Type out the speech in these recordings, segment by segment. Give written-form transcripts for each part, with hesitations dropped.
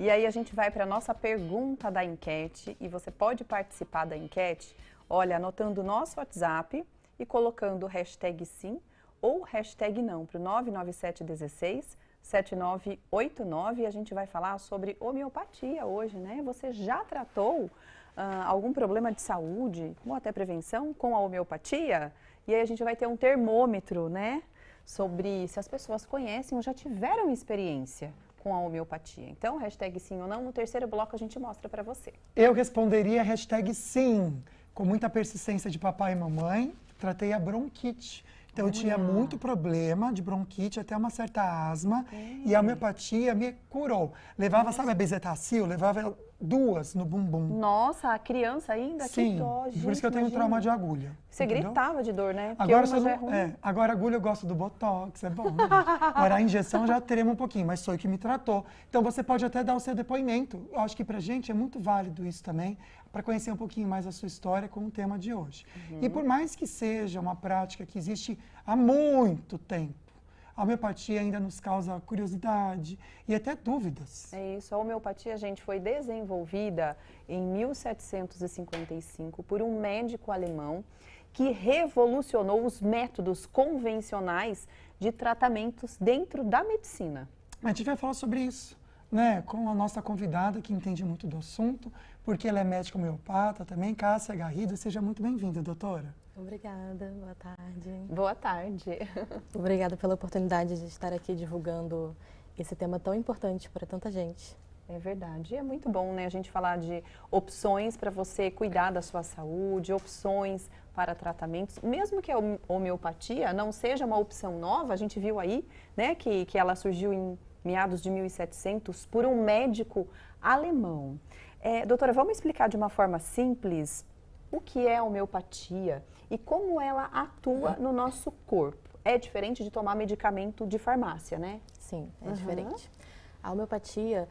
E aí a gente vai para a nossa pergunta da enquete e você pode participar da enquete, olha, anotando o nosso WhatsApp e colocando o hashtag sim ou hashtag não para o 99716 7989 e a gente vai falar sobre homeopatia hoje, né? Você já tratou algum problema de saúde ou até prevenção com a homeopatia? E aí a gente vai ter um termômetro, né? Sobre se as pessoas conhecem ou já tiveram experiência com a homeopatia. Então, hashtag sim ou não, no terceiro bloco a gente mostra para você. Eu responderia hashtag sim, com muita persistência de papai e mamãe, tratei a bronquite. Então, eu tinha muito problema de bronquite, até uma certa asma, e a homeopatia me curou. Levava, sabe a bezetacil? Levava 2 no bumbum. Nossa, a criança ainda? Sim, que dó, gente, por isso que eu tenho trauma de agulha. Você entendeu? gritava de dor, né? Porque Agora, uma já é ruim. agora agulha eu gosto do botox, é bom. Né, gente? Agora a injeção já trema um pouquinho, mas foi o que me tratou. Então você pode até dar o seu depoimento. Eu acho que pra gente é muito válido isso também, para conhecer um pouquinho mais a sua história com o tema de hoje. E por mais que seja uma prática que existe há muito tempo, a homeopatia ainda nos causa curiosidade e até dúvidas. É isso, a homeopatia, gente, foi desenvolvida em 1755 por um médico alemão que revolucionou os métodos convencionais de tratamentos dentro da medicina. A gente vai falar sobre isso, né, com a nossa convidada que entende muito do assunto, porque ela é médica homeopata também, Cássia Garrido. Seja muito bem-vinda, doutora. Obrigada, boa tarde. Boa tarde. Obrigada pela oportunidade de estar aqui divulgando esse tema tão importante para tanta gente. É verdade, é muito bom, né, a gente falar de opções para você cuidar da sua saúde, opções para tratamentos, mesmo que a homeopatia não seja uma opção nova, a gente viu aí, né, que ela surgiu em meados de 1700 por um médico alemão. Doutora, vamos explicar de uma forma simples o que é a homeopatia e como ela atua no nosso corpo. É diferente de tomar medicamento de farmácia, né? Sim, é diferente. A homeopatia,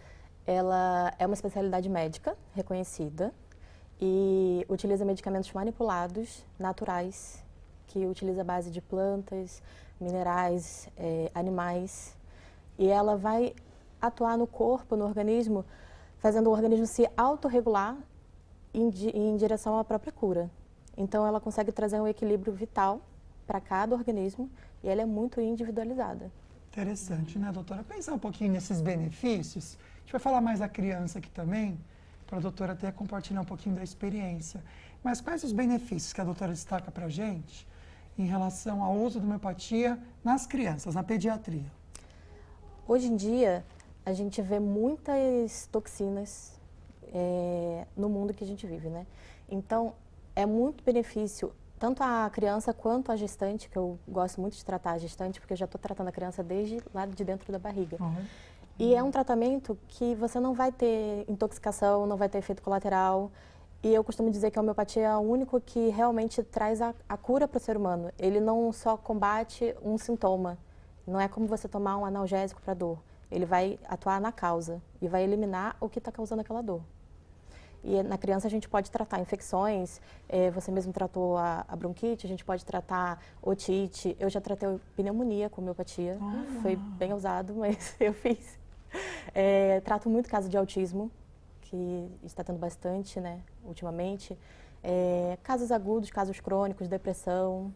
ela é uma especialidade médica reconhecida e utiliza medicamentos manipulados, naturais, que utiliza a base de plantas, minerais, animais, e ela vai atuar no corpo, no organismo, fazendo o organismo se autorregular em direção à própria cura. Então, ela consegue trazer um equilíbrio vital para cada organismo e ela é muito individualizada. Interessante, né, doutora? Pensar um pouquinho nesses benefícios. A gente vai falar mais da criança aqui também, para a doutora até compartilhar um pouquinho da experiência. Mas quais os benefícios que a doutora destaca para a gente em relação ao uso da homeopatia nas crianças, na pediatria? Hoje em dia, a gente vê muitas toxinas no mundo que a gente vive, né? Então, é muito benefício, tanto a criança quanto a gestante, que eu gosto muito de tratar a gestante, porque eu já estou tratando a criança desde lá de dentro da barriga. E é um tratamento que você não vai ter intoxicação, não vai ter efeito colateral. E eu costumo dizer que a homeopatia é o único que realmente traz a cura para o ser humano. Ele não só combate um sintoma, não é como você tomar um analgésico para dor. Ele vai atuar na causa e vai eliminar o que está causando aquela dor. E na criança a gente pode tratar infecções, você mesmo tratou a bronquite, a gente pode tratar otite. Eu já tratei pneumonia com homeopatia, foi bem usado, mas eu fiz. Trato muito caso de autismo, que está tendo bastante, né, ultimamente. Casos agudos, casos crônicos, depressão.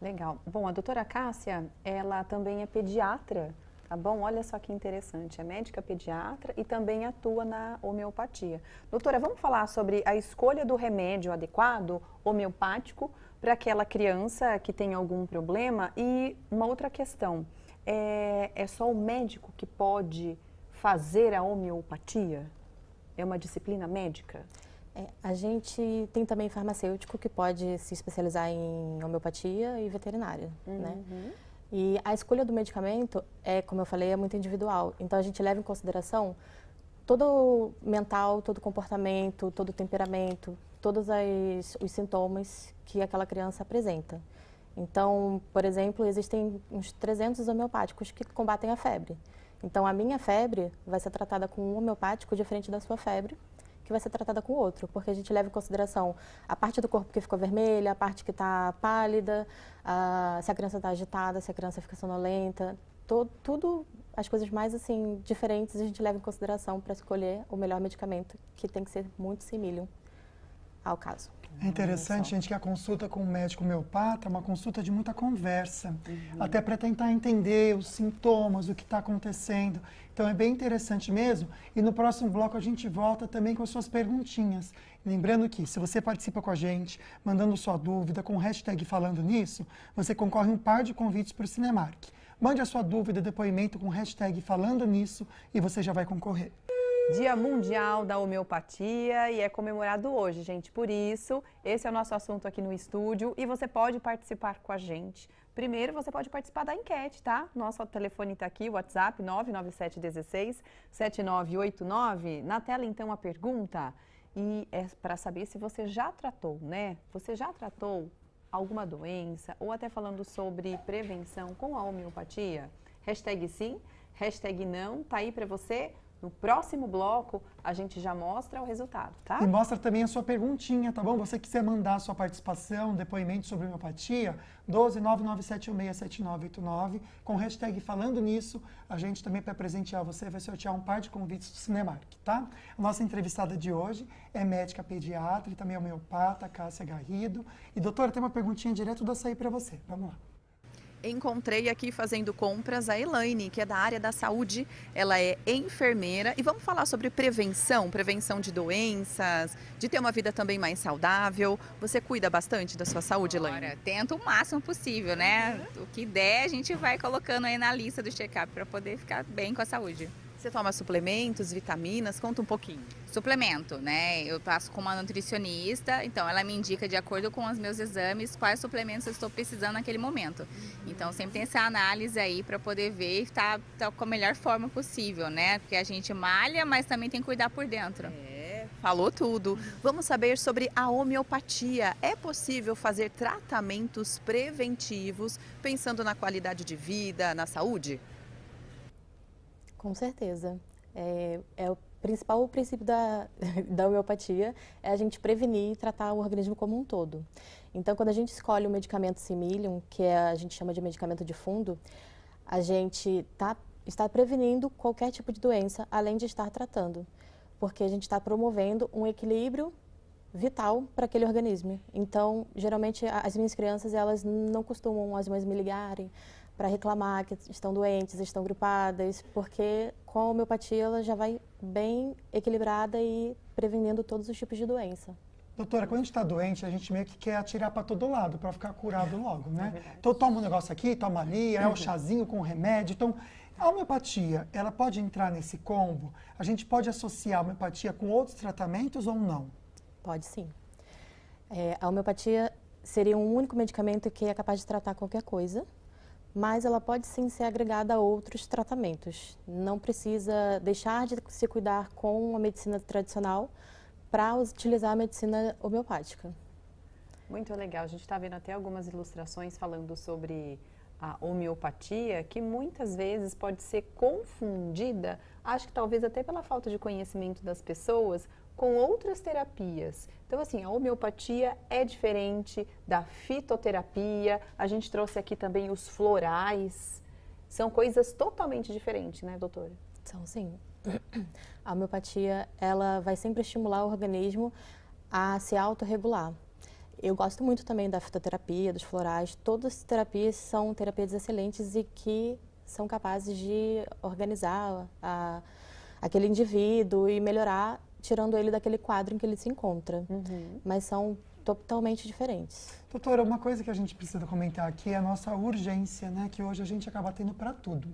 Legal. Bom, a doutora Cássia, ela também é pediatra, tá bom? Olha só que interessante, é médica pediatra e também atua na homeopatia. Doutora, vamos falar sobre a escolha do remédio adequado, homeopático, para aquela criança que tem algum problema? E uma outra questão, é só o médico que pode fazer a homeopatia? É uma disciplina médica? A gente tem também farmacêutico que pode se especializar em homeopatia e veterinária, né? E a escolha do medicamento, como eu falei, é muito individual. Então, a gente leva em consideração todo o mental, todo o comportamento, todo o temperamento, todos os sintomas que aquela criança apresenta. Então, por exemplo, existem uns 300 homeopáticos que combatem a febre. Então, a minha febre vai ser tratada com um homeopático diferente da sua febre, que vai ser tratada com outro, porque a gente leva em consideração a parte do corpo que ficou vermelha, a parte que está pálida, se a criança está agitada, se a criança fica sonolenta, tudo as coisas mais assim diferentes a gente leva em consideração para escolher o melhor medicamento, que tem que ser muito simílio ao caso. É interessante, gente, que a consulta com o médico homeopata é uma consulta de muita conversa, até para tentar entender os sintomas, o que está acontecendo. Então é bem interessante mesmo. E no próximo bloco a gente volta também com as suas perguntinhas. Lembrando que se você participa com a gente, mandando sua dúvida com o hashtag falando nisso, você concorre um par de convites para o Cinemark. Mande a sua dúvida e depoimento com o hashtag falando nisso e você já vai concorrer. Dia Mundial da Homeopatia e é comemorado hoje, gente. Por isso, esse é o nosso assunto aqui no estúdio e você pode participar com a gente. Primeiro, você pode participar da enquete, tá? Nosso telefone está aqui, o WhatsApp 99716-7989. Na tela, então, a pergunta e é para saber se você já tratou, né? Você já tratou alguma doença ou até falando sobre prevenção com a homeopatia? Hashtag sim, hashtag não, tá aí para você. No próximo bloco, a gente já mostra o resultado, tá? E mostra também a sua perguntinha, tá bom? Você quiser mandar a sua participação, depoimento sobre homeopatia, 12997167989, com o hashtag falando nisso, a gente também para presentear você vai sortear um par de convites do Cinemark, tá? A nossa entrevistada de hoje é médica pediatra e também homeopata, Cássia Garrido. E doutora, tem uma perguntinha direto do açaí para você, vamos lá. Encontrei aqui fazendo compras a Elaine, que é da área da saúde, ela é enfermeira e vamos falar sobre prevenção de doenças, de ter uma vida também mais saudável. Você cuida bastante da sua saúde, Elaine? Olha, tento o máximo possível, né? O que der a gente vai colocando aí na lista do check-up para poder ficar bem com a saúde. Você toma suplementos, vitaminas? Conta um pouquinho. Suplemento, né? Eu passo com uma nutricionista, então ela me indica de acordo com os meus exames quais suplementos eu estou precisando naquele momento. Então sempre tem essa análise aí para poder ver e estar com a melhor forma possível, né? Porque a gente malha, mas também tem que cuidar por dentro. Falou tudo. Vamos saber sobre a homeopatia. É possível fazer tratamentos preventivos pensando na qualidade de vida, na saúde? Com certeza. O principal princípio da homeopatia é a gente prevenir e tratar o organismo como um todo. Então, quando a gente escolhe o medicamento similium, que a gente chama de medicamento de fundo, a gente está prevenindo qualquer tipo de doença, além de estar tratando, porque a gente está promovendo um equilíbrio vital para aquele organismo. Então, geralmente, as minhas crianças, elas não costumam as mães me ligarem para reclamar que estão doentes, estão gripadas, porque com a homeopatia ela já vai bem equilibrada e prevenindo todos os tipos de doença. Doutora, quando a gente está doente, a gente meio que quer atirar para todo lado, para ficar curado logo, né? Então toma um negócio aqui, toma ali, é o chazinho com o remédio. Então, a homeopatia, ela pode entrar nesse combo? A gente pode associar a homeopatia com outros tratamentos ou não? Pode sim. A homeopatia seria um único medicamento que é capaz de tratar qualquer coisa, mas ela pode sim ser agregada a outros tratamentos. Não precisa deixar de se cuidar com a medicina tradicional para utilizar a medicina homeopática. Muito legal. A gente está vendo até algumas ilustrações falando sobre a homeopatia, que muitas vezes pode ser confundida, acho que talvez até pela falta de conhecimento das pessoas, com outras terapias. Então, assim, a homeopatia é diferente da fitoterapia. A gente trouxe aqui também os florais. São coisas totalmente diferentes, né, doutora? São, sim. A homeopatia, ela vai sempre estimular o organismo a se autorregular. Eu gosto muito também da fitoterapia, dos florais. Todas as terapias são terapias excelentes e que são capazes de organizar aquele indivíduo e melhorar, tirando ele daquele quadro em que ele se encontra. Mas são totalmente diferentes. Doutora, uma coisa que a gente precisa comentar aqui é a nossa urgência, né? Que hoje a gente acaba tendo para tudo.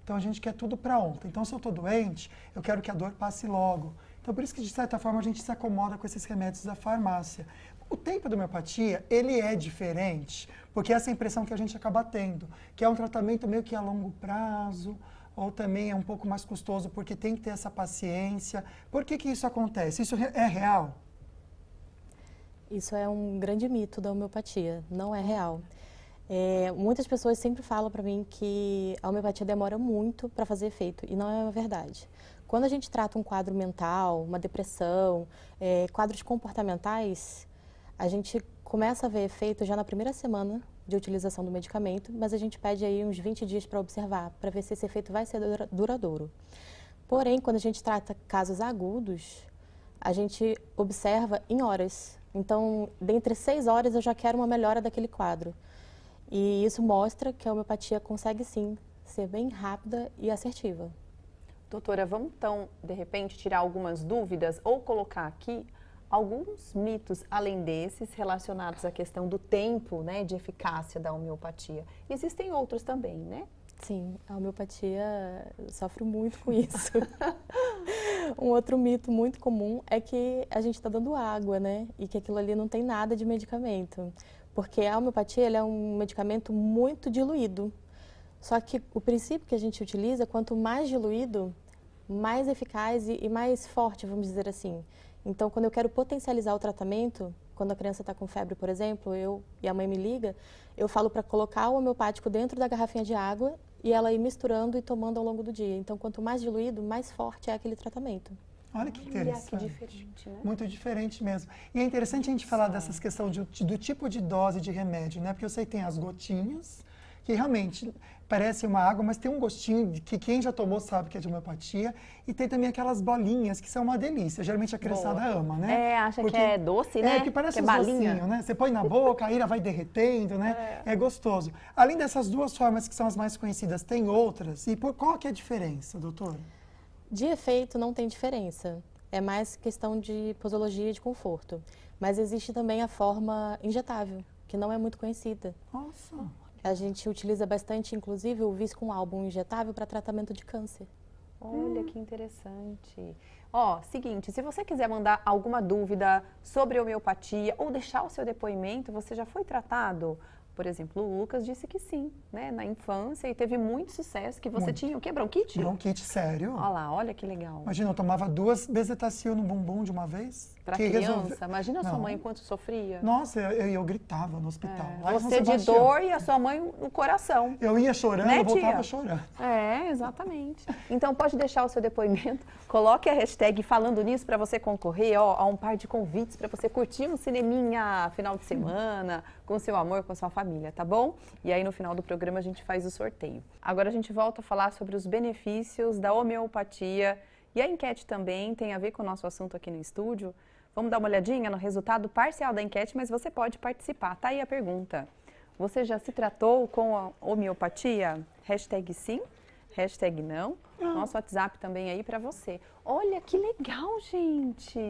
Então a gente quer tudo para ontem. Então se eu estou doente, eu quero que a dor passe logo. Então por isso que de certa forma a gente se acomoda com esses remédios da farmácia. O tempo da homeopatia, ele é diferente, porque essa é a impressão que a gente acaba tendo, que é um tratamento meio que a longo prazo, ou também é um pouco mais custoso porque tem que ter essa paciência. Por que isso acontece? Isso é real? Isso é um grande mito da homeopatia, não é real. Muitas pessoas sempre falam para mim que a homeopatia demora muito para fazer efeito, e não é verdade. Quando a gente trata um quadro mental, uma depressão, quadros comportamentais, a gente começa a ver efeito já na primeira semana de utilização do medicamento, mas a gente pede aí uns 20 dias para observar, para ver se esse efeito vai ser duradouro. Porém, quando a gente trata casos agudos, a gente observa em horas. Então, dentre 6 horas, eu já quero uma melhora daquele quadro. E isso mostra que a homeopatia consegue, sim, ser bem rápida e assertiva. Doutora, vamos então, de repente, tirar algumas dúvidas ou colocar aqui alguns mitos, além desses, relacionados à questão do tempo, né, de eficácia da homeopatia. Existem outros também, né? Sim, a homeopatia sofre muito com isso. Um outro mito muito comum é que a gente está dando água, né? E que aquilo ali não tem nada de medicamento. Porque a homeopatia ela é um medicamento muito diluído. Só que o princípio que a gente utiliza, quanto mais diluído, mais eficaz e mais forte, vamos dizer assim. Então, quando eu quero potencializar o tratamento, quando a criança está com febre, por exemplo, e a mãe me liga, eu falo para colocar o homeopático dentro da garrafinha de água e ela ir misturando e tomando ao longo do dia. Então, quanto mais diluído, mais forte é aquele tratamento. Olha que interessante. Que diferente, né? Muito diferente mesmo. E é interessante a gente falar dessas questões do tipo de dose de remédio, né? Porque eu sei que tem as gotinhas, que realmente parece uma água, mas tem um gostinho que quem já tomou sabe que é de homeopatia. E tem também aquelas bolinhas que são uma delícia. Geralmente a criançada ama, né? Acha porque que é doce, né? É, que parece que é uns balinha. docinhos, né? Você põe na boca, a ira vai derretendo, né? É gostoso. Além dessas duas formas que são as mais conhecidas, tem outras? E qual que é a diferença, doutora? De efeito, não tem diferença. É mais questão de posologia e de conforto. Mas existe também a forma injetável, que não é muito conhecida. Nossa! A gente utiliza bastante, inclusive, o Viscum Album injetável para tratamento de câncer. Olha que interessante. Ó, seguinte, se você quiser mandar alguma dúvida sobre homeopatia ou deixar o seu depoimento, você já foi tratado? Por exemplo, o Lucas disse que sim, né? Na infância e teve muito sucesso, que você tinha o quê? Bronquite? Bronquite, sério. Olha lá, olha que legal. Imagina, eu tomava 2 bezetacil no bumbum de uma vez. Pra criança, imagina a sua mãe quanto sofria. Nossa, eu gritava no hospital. É, você de dor e a sua mãe no coração. Eu ia chorando, né, eu voltava tia? chorando. É, exatamente. Então pode deixar o seu depoimento, coloque a hashtag falando nisso para você concorrer a um par de convites para você curtir um cineminha final de semana, com seu amor, com sua família, tá bom? E aí no final do programa a gente faz o sorteio. Agora a gente volta a falar sobre os benefícios da homeopatia e a enquete também tem a ver com o nosso assunto aqui no estúdio. Vamos dar uma olhadinha no resultado parcial da enquete, mas você pode participar. Tá aí a pergunta. Você já se tratou com a homeopatia? Hashtag sim, hashtag não. Nosso WhatsApp também aí para você. Olha que legal, gente.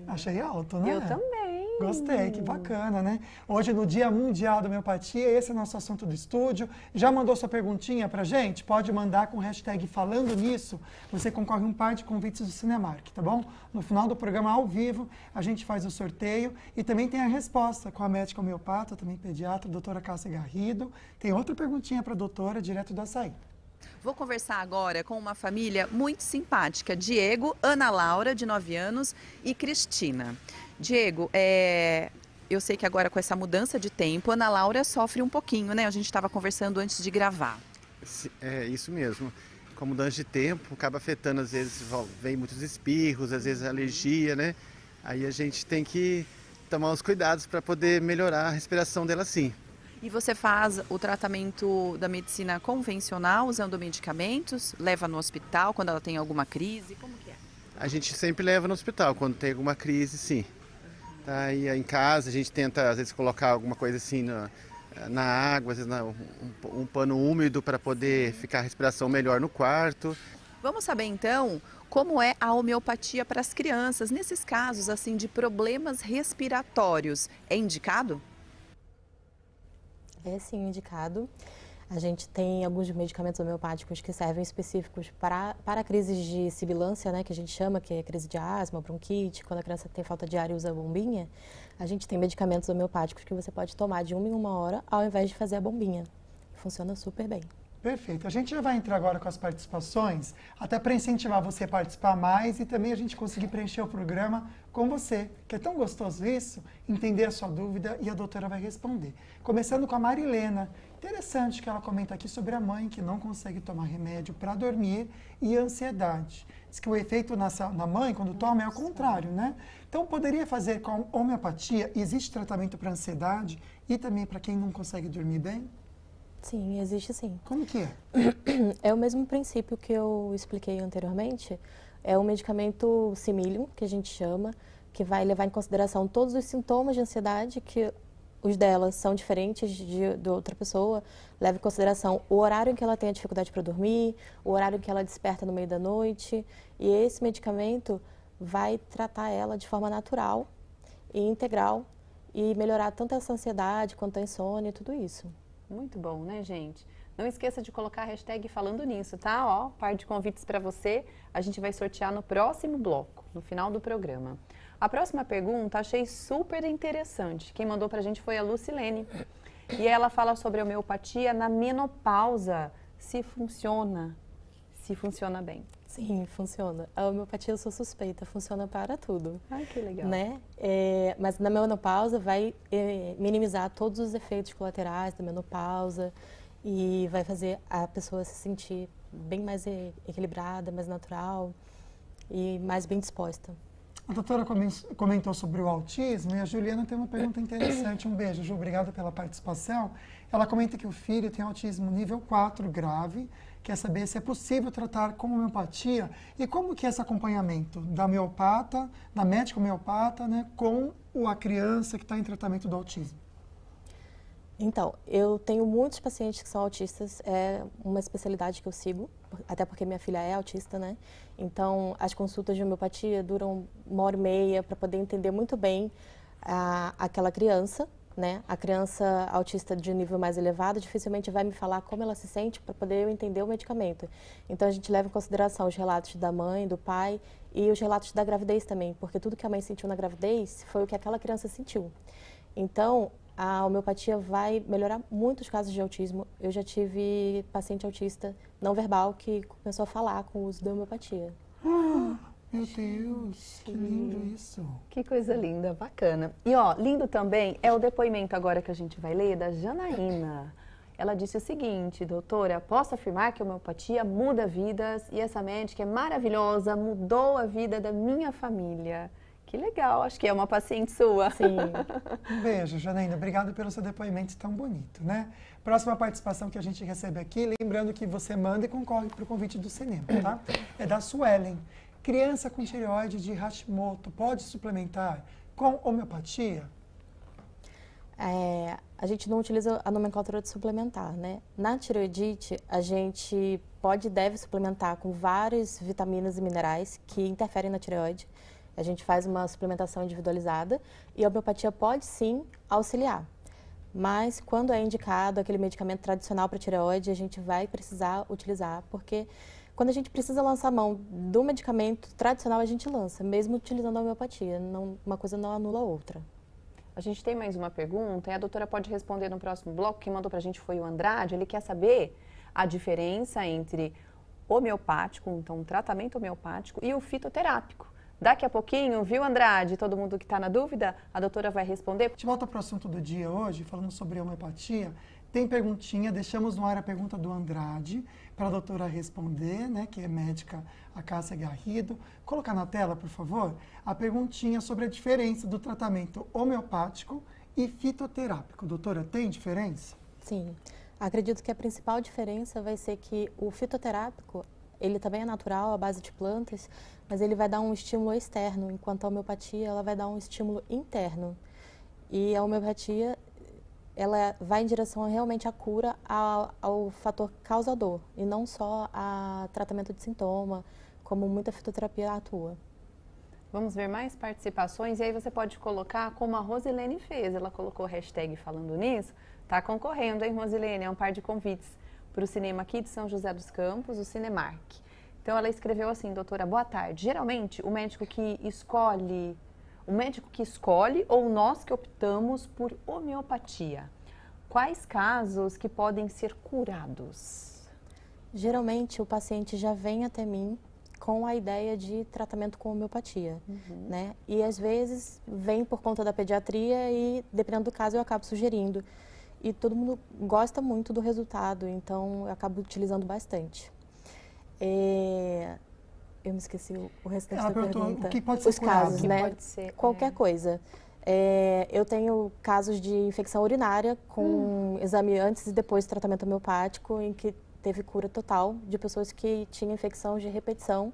Achei alto, né? Eu também. Gostei, que bacana, né? Hoje, no Dia Mundial da Homeopatia, esse é o nosso assunto do estúdio. Já mandou sua perguntinha pra gente? Pode mandar com o hashtag falando nisso. Você concorre um par de convites do Cinemark, tá bom? No final do programa, ao vivo, a gente faz o sorteio e também tem a resposta com a médica homeopata, também pediatra, doutora Cássia Garrido. Tem outra perguntinha pra doutora, direto do Açaí. Vou conversar agora com uma família muito simpática, Diego, Ana Laura, de 9 anos, e Cristina. Diego, eu sei que agora com essa mudança de tempo, Ana Laura sofre um pouquinho, né? A gente estava conversando antes de gravar. É isso mesmo. Com a mudança de tempo, acaba afetando, às vezes vem muitos espirros, às vezes alergia, né? Aí a gente tem que tomar os cuidados para poder melhorar a respiração dela sim. E você faz o tratamento da medicina convencional, usando medicamentos? Leva no hospital quando ela tem alguma crise? Como que é? A gente sempre leva no hospital, quando tem alguma crise, sim. Tá? E em casa a gente tenta, às vezes, colocar alguma coisa assim na água, às vezes um pano úmido para poder ficar a respiração melhor no quarto. Vamos saber, então, como é a homeopatia para as crianças, nesses casos assim de problemas respiratórios. É indicado? É sim indicado. A gente tem alguns medicamentos homeopáticos que servem específicos para crises de sibilância, né, que a gente chama, que é crise de asma, bronquite, quando a criança tem falta de ar e usa a bombinha. A gente tem medicamentos homeopáticos que você pode tomar de 1 em 1 hora, ao invés de fazer a bombinha. Funciona super bem. Perfeito. A gente já vai entrar agora com as participações, até para incentivar você a participar mais e também a gente conseguir preencher o programa com você, que é tão gostoso isso, entender a sua dúvida e a doutora vai responder. Começando com a Marilena. Interessante que ela comenta aqui sobre a mãe que não consegue tomar remédio para dormir e ansiedade. Diz que o efeito na mãe, quando toma, é ao contrário, né? Então, poderia fazer com homeopatia? Existe tratamento para ansiedade e também para quem não consegue dormir bem? Sim, existe sim. Como que é? É o mesmo princípio que eu expliquei anteriormente. É um medicamento simílio, que a gente chama, que vai levar em consideração todos os sintomas de ansiedade, que os dela são diferentes de outra pessoa. Leva em consideração o horário em que ela tem a dificuldade para dormir, o horário em que ela desperta no meio da noite. E esse medicamento vai tratar ela de forma natural e integral e melhorar tanto essa ansiedade quanto a insônia e tudo isso. Muito bom, né, gente? Não esqueça de colocar a hashtag falando nisso, tá? Ó, par de convites para você. A gente vai sortear no próximo bloco, no final do programa. A próxima pergunta achei super interessante. Quem mandou pra gente foi a Lucilene. E ela fala sobre a homeopatia na menopausa. Se funciona bem. Sim, funciona. A homeopatia, eu sou suspeita, funciona para tudo. Ai, que legal. Né? Mas na menopausa vai minimizar todos os efeitos colaterais da menopausa e vai fazer a pessoa se sentir bem mais equilibrada, mais natural e mais bem disposta. A doutora comentou sobre o autismo e a Juliana tem uma pergunta interessante. Um beijo, Ju, obrigada pela participação. Ela comenta que o filho tem autismo nível 4 grave, quer saber se é possível tratar com homeopatia e como que é esse acompanhamento da homeopata, da médica homeopata, né, com a criança que está em tratamento do autismo. Então, eu tenho muitos pacientes que são autistas, é uma especialidade que eu sigo, até porque minha filha é autista, né? Então, as consultas de homeopatia duram 1h30 para poder entender muito bem aquela criança, né? A criança autista de nível mais elevado dificilmente vai me falar como ela se sente para poder eu entender o medicamento. Então, a gente leva em consideração os relatos da mãe, do pai e os relatos da gravidez também, porque tudo que a mãe sentiu na gravidez foi o que aquela criança sentiu. Então, a homeopatia vai melhorar muitos casos de autismo. Eu já tive paciente autista não verbal que começou a falar com o uso da homeopatia. Meu Deus, que lindo isso. Que coisa linda, bacana. E ó, lindo também é o depoimento agora que a gente vai ler da Janaína. Ela disse o seguinte: doutora, posso afirmar que a homeopatia muda vidas e essa médica é maravilhosa, mudou a vida da minha família. Que legal, acho que é uma paciente sua. Sim. Um beijo, Janaína. Obrigado pelo seu depoimento tão bonito, né? Próxima participação que a gente recebe aqui, lembrando que você manda e concorre para o convite do cinema, tá? É da Suelen. Criança com tireoide de Hashimoto pode suplementar com homeopatia? A gente não utiliza a nomenclatura de suplementar, né? Na tireoidite, a gente pode e deve suplementar com várias vitaminas e minerais que interferem na tireoide. A gente faz uma suplementação individualizada e a homeopatia pode sim auxiliar. Mas quando é indicado aquele medicamento tradicional para tireoide, a gente vai precisar utilizar, porque quando a gente precisa lançar a mão do medicamento tradicional, a gente lança, mesmo utilizando a homeopatia. Uma coisa não anula a outra. A gente tem mais uma pergunta e a doutora pode responder no próximo bloco. Quem mandou para a gente foi o Andrade. Ele quer saber a diferença entre homeopático, então tratamento homeopático, e o fitoterápico. Daqui a pouquinho, viu, Andrade? Todo mundo que está na dúvida, a doutora vai responder. A gente volta para o assunto do dia hoje, falando sobre homeopatia. Tem perguntinha, deixamos no ar a pergunta do Andrade para a doutora responder, né, que é médica, a Cássia Garrido. Colocar na tela, por favor, a perguntinha sobre a diferença do tratamento homeopático e fitoterápico. Doutora, tem diferença? Sim. Acredito que a principal diferença vai ser que o fitoterápico, ele também é natural, à base de plantas, mas ele vai dar um estímulo externo, enquanto a homeopatia ela vai dar um estímulo interno. E a homeopatia ela vai em direção realmente à cura, ao fator causador, e não só a tratamento de sintoma, como muita fitoterapia atua. Vamos ver mais participações e aí você pode colocar como a Rosilene fez. Ela colocou hashtag falando nisso. Está concorrendo, hein, Rosilene? É um par de convites para o cinema aqui de São José dos Campos, o Cinemark. Então ela escreveu assim: doutora, boa tarde. Geralmente o médico que escolhe ou nós que optamos por homeopatia, quais casos que podem ser curados? Geralmente o paciente já vem até mim com a ideia de tratamento com homeopatia, né? E às vezes vem por conta da pediatria e, dependendo do caso, eu acabo sugerindo. E todo mundo gosta muito do resultado, então eu acabo utilizando bastante. Eu me esqueci o restante da pergunta. O que pode ser Os casos, curado? né? Pode ser, Qualquer coisa. Eu tenho casos de infecção urinária com exame antes e depois do tratamento homeopático, em que teve cura total de pessoas que tinham infecção de repetição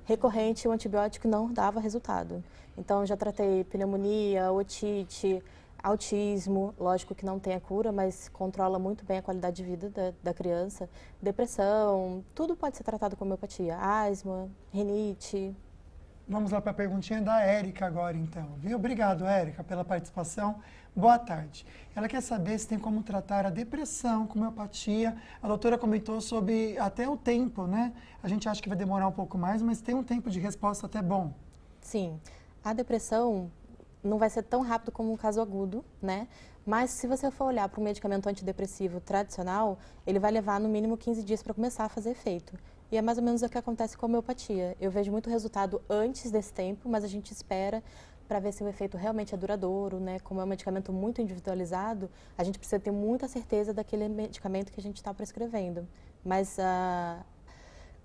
recorrente e o antibiótico não dava resultado. Então, já tratei pneumonia, otite, autismo, lógico que não tem a cura, mas controla muito bem a qualidade de vida da criança, depressão, tudo pode ser tratado com homeopatia, asma, rinite. Vamos lá para a perguntinha da Érica agora, então. Viu? Obrigado, Érica, pela participação. Boa tarde. Ela quer saber se tem como tratar a depressão com homeopatia. A doutora comentou sobre até o tempo, né? A gente acha que vai demorar um pouco mais, mas tem um tempo de resposta até bom. Sim. A depressão não vai ser tão rápido como um caso agudo, né? Mas se você for olhar para um medicamento antidepressivo tradicional, ele vai levar no mínimo 15 dias para começar a fazer efeito. E é mais ou menos o que acontece com a homeopatia. Eu vejo muito resultado antes desse tempo, mas a gente espera para ver se o efeito realmente é duradouro, né? Como é um medicamento muito individualizado, a gente precisa ter muita certeza daquele medicamento que a gente está prescrevendo. Mas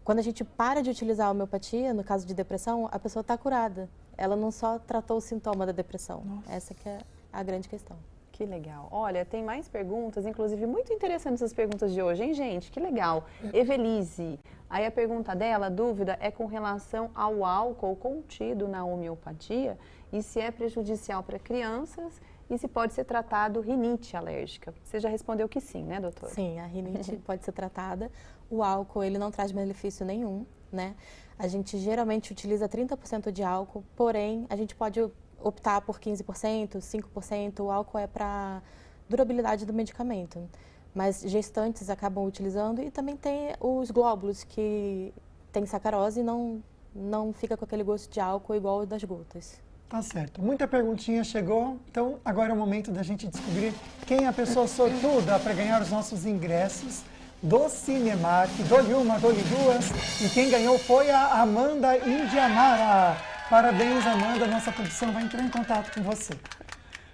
quando a gente para de utilizar a homeopatia, no caso de depressão, a pessoa está curada. Ela não só tratou o sintoma da depressão. Nossa. Essa que é a grande questão. Que legal. Olha, tem mais perguntas, inclusive muito interessantes as perguntas de hoje, hein, gente? Que legal. Evelise, aí a pergunta dela, a dúvida, é com relação ao álcool contido na homeopatia e se é prejudicial para crianças e se pode ser tratado rinite alérgica. Você já respondeu que sim, né, doutora? Sim, a rinite pode ser tratada. O álcool, ele não traz benefício nenhum, né? A gente geralmente utiliza 30% de álcool, porém, a gente pode optar por 15%, 5%, o álcool é para durabilidade do medicamento. Mas gestantes acabam utilizando e também tem os glóbulos que tem sacarose e não fica com aquele gosto de álcool igual o das gotas. Tá certo. Muita perguntinha chegou, então agora é o momento da gente descobrir quem é a pessoa sortuda para ganhar os nossos ingressos do Cinemark. Dou-lhe uma, dou-lhe duas. E quem ganhou foi a Amanda Indiamara. Parabéns, Amanda. Nossa produção vai entrar em contato com você.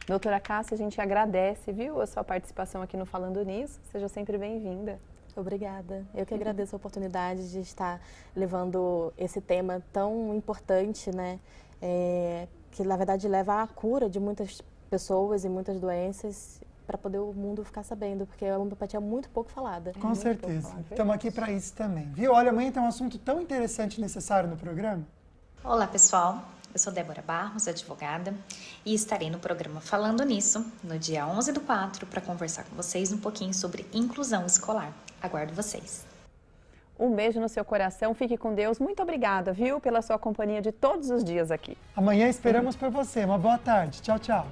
Doutora Cássia, a gente agradece, viu, a sua participação aqui no Falando Nisso. Seja sempre bem-vinda. Obrigada. Eu que agradeço a oportunidade de estar levando esse tema tão importante, né? Que, na verdade, leva à cura de muitas pessoas e muitas doenças para poder o mundo ficar sabendo, porque a homeopatia é muito pouco falada. Com certeza. Estamos aqui para isso também. Viu? Olha, amanhã tem um assunto tão interessante e necessário no programa. Olá, pessoal. Eu sou Débora Barros, advogada, e estarei no programa Falando Nisso, no dia 11/4, para conversar com vocês um pouquinho sobre inclusão escolar. Aguardo vocês. Um beijo no seu coração, fique com Deus. Muito obrigada, viu, pela sua companhia de todos os dias aqui. Amanhã esperamos por você. Uma boa tarde. Tchau, tchau.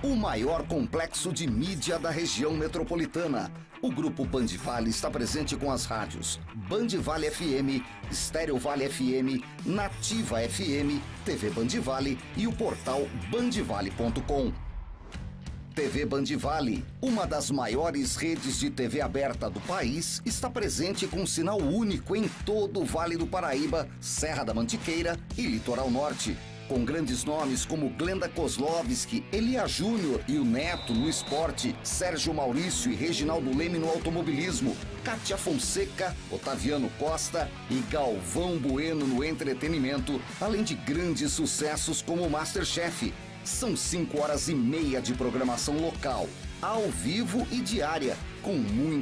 O maior complexo de mídia da região metropolitana. O Grupo Band Vale está presente com as rádios Band Vale FM, Estéreo Vale FM, Nativa FM, TV Band Vale e o portal bandvale.com. TV Band Vale, uma das maiores redes de TV aberta do país, está presente com um sinal único em todo o Vale do Paraíba, Serra da Mantiqueira e Litoral Norte. Com grandes nomes como Glenda Kozlovski, Elia Júnior e o Neto no esporte, Sérgio Maurício e Reginaldo Leme no automobilismo, Kátia Fonseca, Otaviano Costa e Galvão Bueno no entretenimento, além de grandes sucessos como Masterchef. São 5 horas e meia de programação local, ao vivo e diária, com muita